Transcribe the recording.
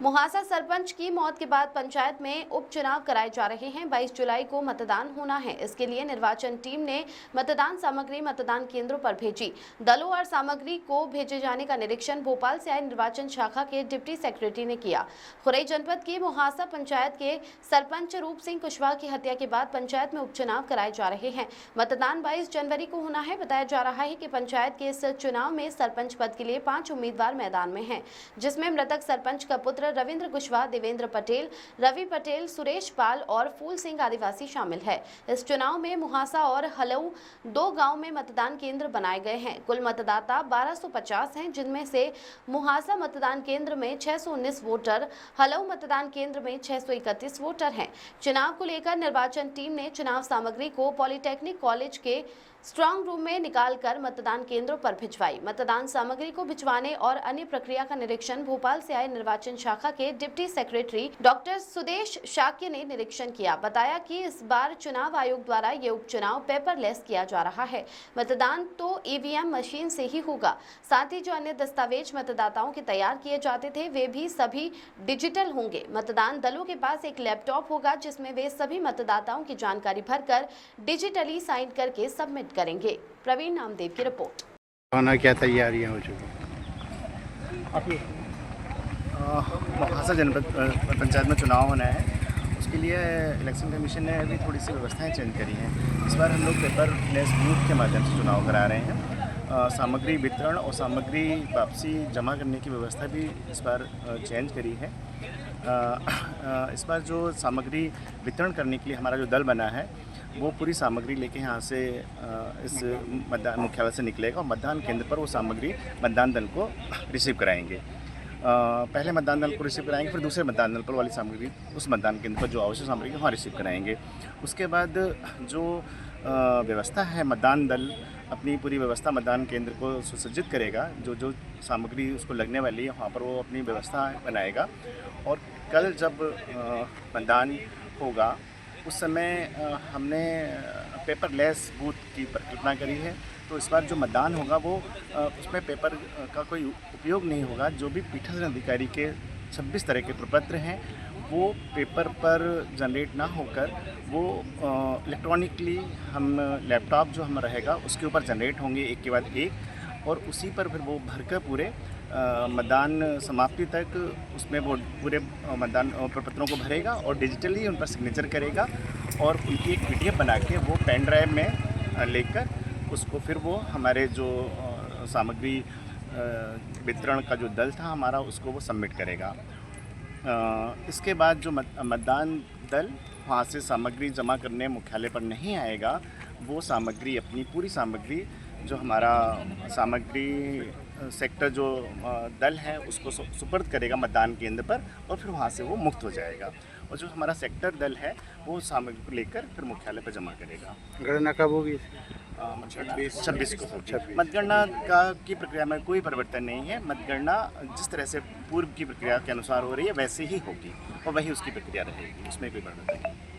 मुहासा सरपंच की मौत के बाद पंचायत में उपचुनाव कराए जा रहे हैं। 22 जुलाई को मतदान होना है। इसके लिए निर्वाचन टीम ने मतदान सामग्री मतदान केंद्रों पर भेजी। दलों और सामग्री को भेजे जाने का निरीक्षण भोपाल से आए निर्वाचन शाखा के डिप्टी सेक्रेटरी ने किया। खुरई जनपद की मुहासा पंचायत के सरपंच रूप सिंह कुशवाहा की हत्या के बाद पंचायत में उपचुनाव कराए जा रहे हैं। मतदान 22 जनवरी को होना है। बताया जा रहा है कि पंचायत के इस चुनाव में सरपंच पद के लिए 5 उम्मीदवार मैदान में हैं, जिसमें मृतक सरपंच का पुत्र रविंद्र कुशवाहा, देवेंद्र पटेल, रवि पटेल, सुरेश पाल और फूल सिंह आदिवासी शामिल है। इस चुनाव में मुहासा और हलऊ 2 गांव में मतदान केंद्र बनाए गए हैं। कुल मतदाता 1250 हैं, जिनमें से मुहासा मतदान केंद्र में 619 वोटर, हलऊ मतदान केंद्र में 631 वोटर हैं। चुनाव को लेकर निर्वाचन टीम ने चुनाव सामग्री को पॉलिटेक्निक कॉलेज के स्ट्रांग रूम में निकालकर मतदान केंद्रों पर भिजवाई। मतदान सामग्री को भिजवाने और अन्य प्रक्रिया का निरीक्षण भोपाल से आए निर्वाचन शाखा के deputy secretary doctor Sudesh Shakya ने निरीक्षण किया। बताया कि इस बार चुनाव आयोग द्वारा ये उपचुनाव पेपरलेस किया जा रहा है। मतदान तो ईवीएम मशीन से ही होगा। साथ ही जो अन्य दस्तावेज मतदाताओं के तैयार किए जाते थे वे भी सभी डिजिटल होंगे। मतदान दलों के पास एक लैपटॉप होगा, जिसमें वे सभी मतदाताओं की जानकारी भरकर डिजिटली साइन करके सबमिट करेंगे। प्रवीण नामदेव की रिपोर्ट। क्या तैयारियां हो चुकी? मुहासा जनपद पंचायत में चुनाव होना है, उसके लिए इलेक्शन कमीशन ने अभी थोड़ी सी व्यवस्थाएं चेंज करी हैं। इस बार हम लोग पेपरलेस बूथ के माध्यम से चुनाव करा रहे हैं। सामग्री वितरण और सामग्री वापसी जमा करने की व्यवस्था भी इस बार चेंज करी है। इस बार जो सामग्री वितरण करने के लिए हमारा जो दल बना है वो पूरी सामग्री लेके यहाँ से इस मतदान मुख्यालय से निकलेगा और मतदान केंद्र पर वो सामग्री मतदान दल को रिसीव कराएंगे। पहले मतदान दल को रिसीव कराएंगे, फिर दूसरे मतदान दल पर वाली सामग्री उस मतदान केंद्र पर जो आवश्यक सामग्री है वहाँ रिसीव कराएंगे। उसके बाद जो व्यवस्था है, मतदान दल अपनी पूरी व्यवस्था मतदान केंद्र को सुसज्जित करेगा। जो जो सामग्री उसको लगने वाली है वहाँ पर वो अपनी व्यवस्था बनाएगा। और कल जब मतदान होगा उस समय हमने पेपरलेस बूथ की परिकल्पना करी है। तो इस बार जो मतदान होगा वो उसमें पेपर का कोई उपयोग नहीं होगा। जो भी पीठासीन अधिकारी के 26 तरह के प्रपत्र हैं वो पेपर पर जनरेट ना होकर वो इलेक्ट्रॉनिकली हम लैपटॉप जो हम रहेगा उसके ऊपर जनरेट होंगे एक के बाद एक, और उसी पर फिर वो भरकर पूरे मतदान समाप्ति तक उसमें वो पूरे मतदान प्रपत्रों को भरेगा और डिजिटली उन पर सिग्नेचर करेगा और उनकी एक PDF बना के वो पेन ड्राइव में लेकर उसको फिर वो हमारे जो सामग्री वितरण का जो दल था हमारा उसको वो सबमिट करेगा। इसके बाद जो मतदान दल वहाँ से सामग्री जमा करने मुख्यालय पर नहीं आएगा, वो सामग्री अपनी पूरी सामग्री जो हमारा सामग्री सेक्टर जो दल है उसको सुपर्द करेगा मतदान केंद्र पर और फिर वहाँ से वो मुक्त हो जाएगा। और जो हमारा सेक्टर दल है वो सामग्री को लेकर फिर मुख्यालय पर जमा करेगा। गणना कब होगी? 26 को होगी। मतगणना की प्रक्रिया में कोई परिवर्तन नहीं है। मतगणना जिस तरह से पूर्व की प्रक्रिया के अनुसार हो रही है वैसे ही होगी और वही उसकी प्रक्रिया रहेगी, उसमें कोई परिवर्तन नहीं।